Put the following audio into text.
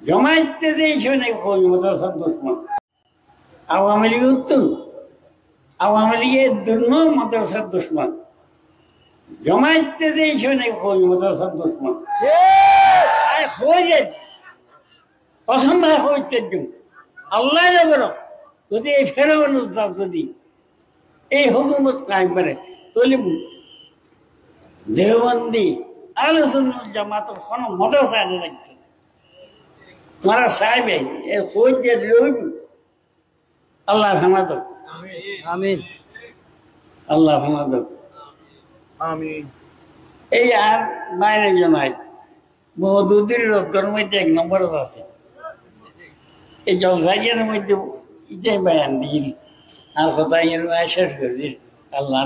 জমাইতে দিয়েছে ওই মাদ্রাসার দুশ্মন। আওয়ামী লীগ উত্তর, আওয়ামী লীগের জন্য মাদ্রাসার দুশ্মন। জমাইতে দিয়েছে ওই মাদ্রাসার দুশ্মন। কসম ভাই হইতে আল্লাহ নগর যদি এই ফেরাউন যদি এই হুকুমত কায়েম করে তাহলে দেওবন্দি আলোচনা জামাতের কোনো মাদ্রাসা লাগছে মারা সাহেব এর খোঁজ যে রইব আল্লাহ হামাদক আমিন আল্লাহ হামাদক আমিন। এই আর বাইরে জনাই বহুদূর রোজগার মধ্যে 1 নম্বর আছে এই জলসাইয়ের মধ্যে এটাই বয়ান দিল আর কোথায় শেষ করে দিল আল্লাহ